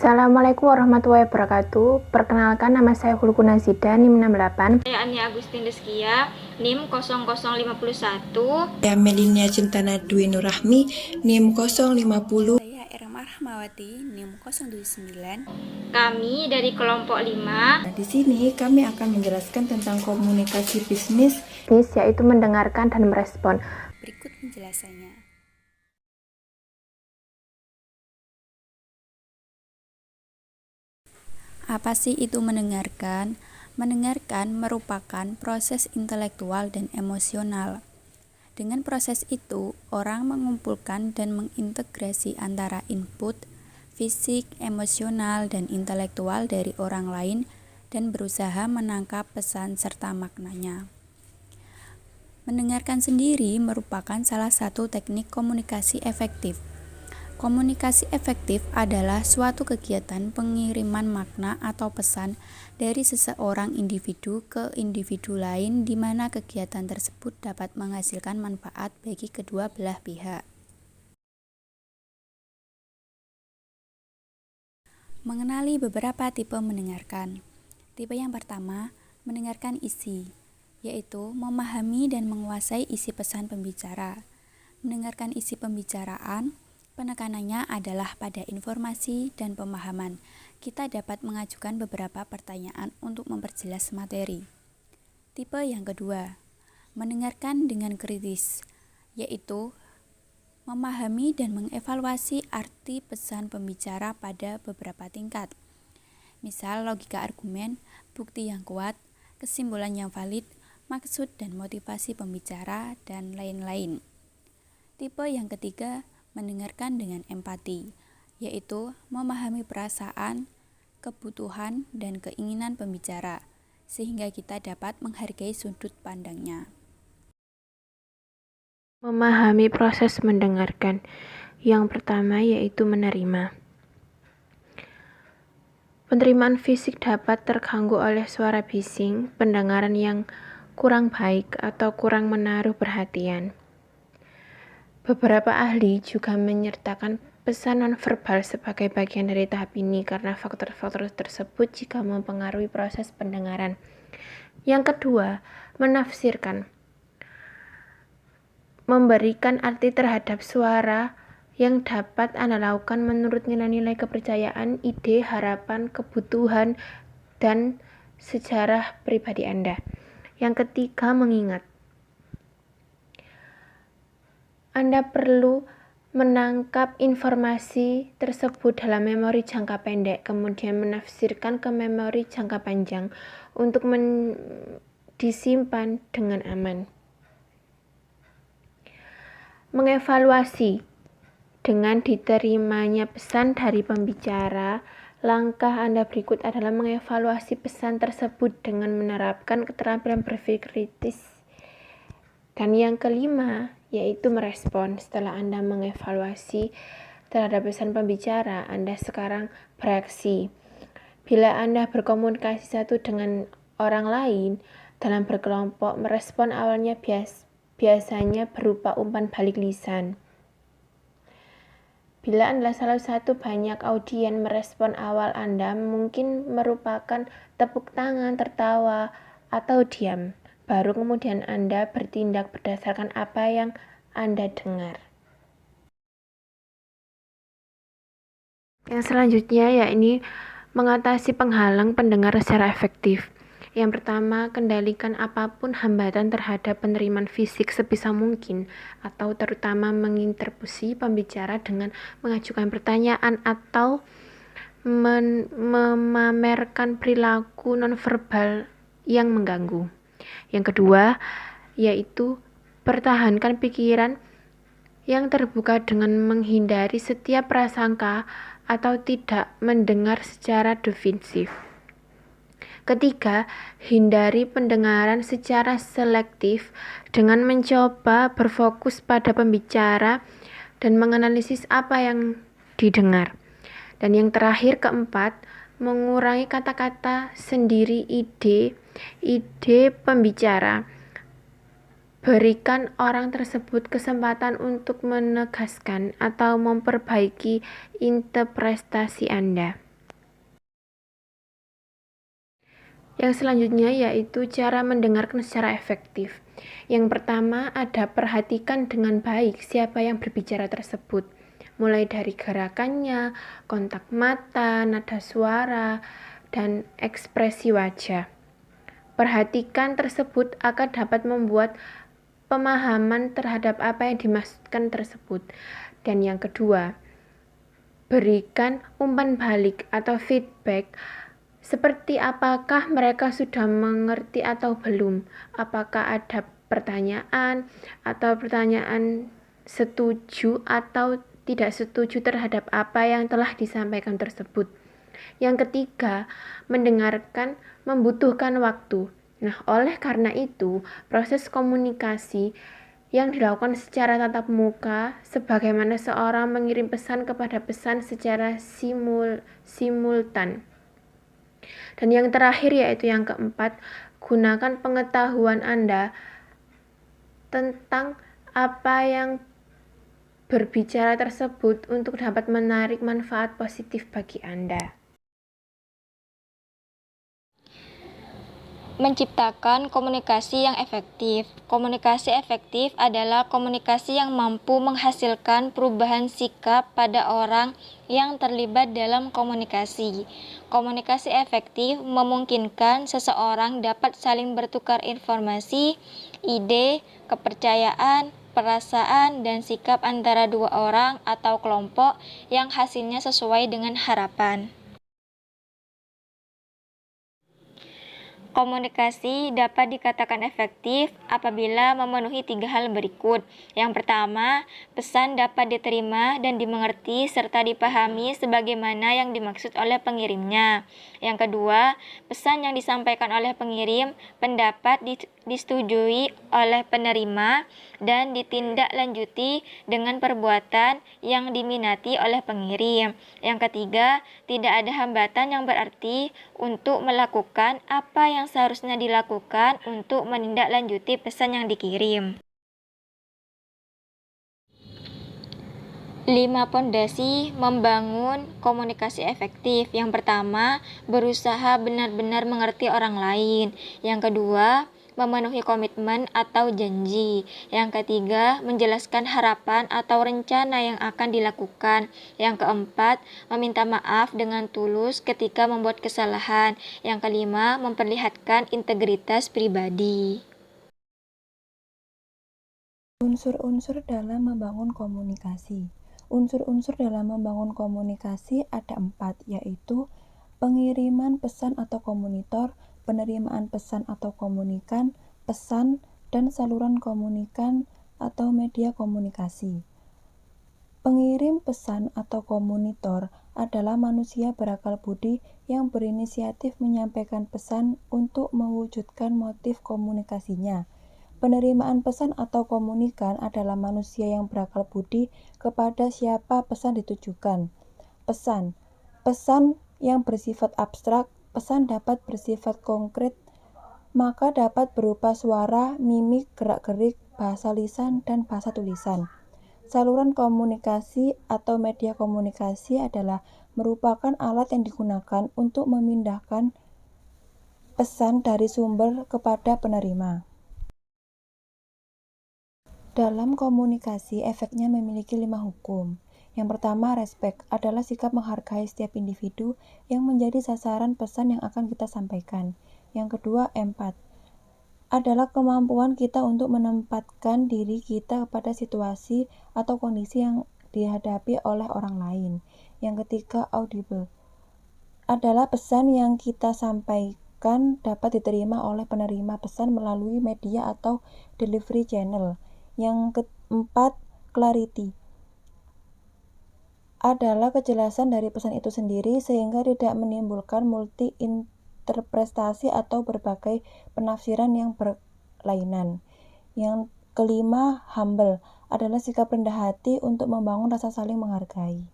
Assalamualaikum warahmatullahi wabarakatuh. Perkenalkan, nama saya Hulku Nazida, NIM 68. Saya Ani Agustin Deskia, NIM 0051. Saya Melinia Cintana Dwi Nurrahmi, NIM 050. Saya Erma Rahmawati, NIM 079. Kami dari kelompok 5. Di sini kami akan menjelaskan tentang komunikasi bisnis, Yaitu mendengarkan dan merespon. Berikut penjelasannya. Apa sih itu mendengarkan? Mendengarkan merupakan proses intelektual dan emosional. Dengan proses itu, orang mengumpulkan dan mengintegrasi antara input fisik, emosional, dan intelektual dari orang lain dan berusaha menangkap pesan serta maknanya. Mendengarkan sendiri merupakan salah satu teknik komunikasi efektif. Komunikasi efektif adalah suatu kegiatan pengiriman makna atau pesan dari seseorang individu ke individu lain di mana kegiatan tersebut dapat menghasilkan manfaat bagi kedua belah pihak. Mengenali beberapa tipe mendengarkan. Tipe yang pertama, mendengarkan isi, yaitu memahami dan menguasai isi pesan pembicara. Mendengarkan isi pembicaraan, penekanannya adalah pada informasi dan pemahaman. Kita dapat mengajukan beberapa pertanyaan untuk memperjelas materi. Tipe yang kedua, mendengarkan dengan kritis, yaitu memahami dan mengevaluasi arti pesan pembicara pada beberapa tingkat. Misal logika argumen, bukti yang kuat, kesimpulan yang valid, maksud dan motivasi pembicara, dan lain-lain. Tipe yang ketiga, mendengarkan dengan empati, yaitu memahami perasaan, kebutuhan, dan keinginan pembicara, sehingga kita dapat menghargai sudut pandangnya. Memahami proses mendengarkan. Yang pertama yaitu menerima. Penerimaan fisik dapat terganggu oleh suara bising, pendengaran yang kurang baik, atau kurang menaruh perhatian. Beberapa ahli juga menyertakan pesan nonverbal sebagai bagian dari tahap ini karena faktor-faktor tersebut jika mempengaruhi proses pendengaran. Yang kedua, menafsirkan. Memberikan arti terhadap suara yang dapat Anda lakukan menurut nilai-nilai kepercayaan, ide, harapan, kebutuhan, dan sejarah pribadi Anda. Yang ketiga, mengingat. Anda perlu menangkap informasi tersebut dalam memori jangka pendek, kemudian menafsirkan ke memori jangka panjang untuk disimpan dengan aman. Mengevaluasi. Dengan diterimanya pesan dari pembicara, langkah Anda berikut adalah mengevaluasi pesan tersebut dengan menerapkan keterampilan berpikir kritis. Dan yang kelima, yaitu merespon. Setelah Anda mengevaluasi terhadap pesan pembicara, Anda sekarang bereaksi. Bila Anda berkomunikasi satu dengan orang lain dalam berkelompok, merespon awalnya biasanya berupa umpan balik lisan. Bila Anda salah satu banyak audien, merespon awal Anda mungkin merupakan tepuk tangan, tertawa, atau diam. Baru kemudian Anda bertindak berdasarkan apa yang Anda dengar. Yang selanjutnya yakni mengatasi penghalang pendengar secara efektif. Yang pertama, kendalikan apapun hambatan terhadap penerimaan fisik sebisa mungkin, atau terutama menginterupsi pembicara dengan mengajukan pertanyaan atau memamerkan perilaku nonverbal yang mengganggu. Yang kedua, yaitu pertahankan pikiran yang terbuka dengan menghindari setiap prasangka atau tidak mendengar secara defensif. Ketiga, hindari pendengaran secara selektif dengan mencoba berfokus pada pembicara dan menganalisis apa yang didengar. Dan yang terakhir, keempat, mengurangi kata-kata sendiri ide pembicara. Berikan orang tersebut kesempatan untuk menegaskan atau memperbaiki interpretasi Anda. Yang selanjutnya yaitu cara mendengarkan secara efektif. Yang pertama ada perhatikan dengan baik siapa yang berbicara tersebut, mulai dari gerakannya, kontak mata, nada suara, dan ekspresi wajah. Perhatikan tersebut akan dapat membuat pemahaman terhadap apa yang dimaksudkan tersebut. Dan yang kedua, berikan umpan balik atau feedback seperti apakah mereka sudah mengerti atau belum, apakah ada pertanyaan atau pertanyaan setuju atau tidak setuju terhadap apa yang telah disampaikan tersebut. Yang ketiga, mendengarkan membutuhkan waktu. Nah, oleh karena itu, proses komunikasi yang dilakukan secara tatap muka sebagaimana seorang mengirim pesan kepada pesan secara simultan. Dan yang terakhir yaitu yang keempat, gunakan pengetahuan Anda tentang apa yang berbicara tersebut untuk dapat menarik manfaat positif bagi Anda. Menciptakan komunikasi yang efektif. Komunikasi efektif adalah komunikasi yang mampu menghasilkan perubahan sikap pada orang yang terlibat dalam komunikasi. Komunikasi efektif memungkinkan seseorang dapat saling bertukar informasi, ide, kepercayaan, perasaan, dan sikap antara dua orang atau kelompok yang hasilnya sesuai dengan harapan. Komunikasi dapat dikatakan efektif apabila memenuhi 3 hal berikut. Yang pertama, pesan dapat diterima dan dimengerti serta dipahami sebagaimana yang dimaksud oleh pengirimnya. Yang kedua, pesan yang disampaikan oleh pengirim pendapat disetujui oleh penerima dan ditindaklanjuti dengan perbuatan yang diminati oleh pengirim. Yang ketiga, tidak ada hambatan yang berarti untuk melakukan apa yang seharusnya dilakukan untuk menindaklanjuti pesan yang dikirim. 5 pondasi membangun komunikasi efektif. Yang pertama, berusaha benar-benar mengerti orang lain. Yang kedua, memenuhi komitmen atau janji. Yang ketiga, menjelaskan harapan atau rencana yang akan dilakukan. Yang keempat, meminta maaf dengan tulus ketika membuat kesalahan. Yang kelima, memperlihatkan integritas pribadi. Unsur-unsur dalam membangun komunikasi. Unsur-unsur dalam membangun komunikasi ada 4, yaitu pengiriman pesan atau komunitor, penerimaan pesan atau komunikan, pesan, dan saluran komunikan atau media komunikasi. Pengirim pesan atau komunitor adalah manusia berakal budi yang berinisiatif menyampaikan pesan untuk mewujudkan motif komunikasinya. Penerimaan pesan atau komunikan adalah manusia yang berakal budi kepada siapa pesan ditujukan. Pesan yang bersifat abstrak, pesan dapat bersifat konkret, maka dapat berupa suara, mimik, gerak-gerik, bahasa lisan, dan bahasa tulisan. Saluran komunikasi atau media komunikasi adalah merupakan alat yang digunakan untuk memindahkan pesan dari sumber kepada penerima. Dalam komunikasi, efeknya memiliki 5 hukum. Yang pertama, respek adalah sikap menghargai setiap individu yang menjadi sasaran pesan yang akan kita sampaikan. Yang kedua, empat adalah kemampuan kita untuk menempatkan diri kita kepada situasi atau kondisi yang dihadapi oleh orang lain. Yang ketiga, audible adalah pesan yang kita sampaikan dapat diterima oleh penerima pesan melalui media atau delivery channel. Yang keempat, clarity adalah kejelasan dari pesan itu sendiri sehingga tidak menimbulkan multi-interpretasi atau berbagai penafsiran yang berlainan. Yang kelima, humble adalah sikap rendah hati untuk membangun rasa saling menghargai.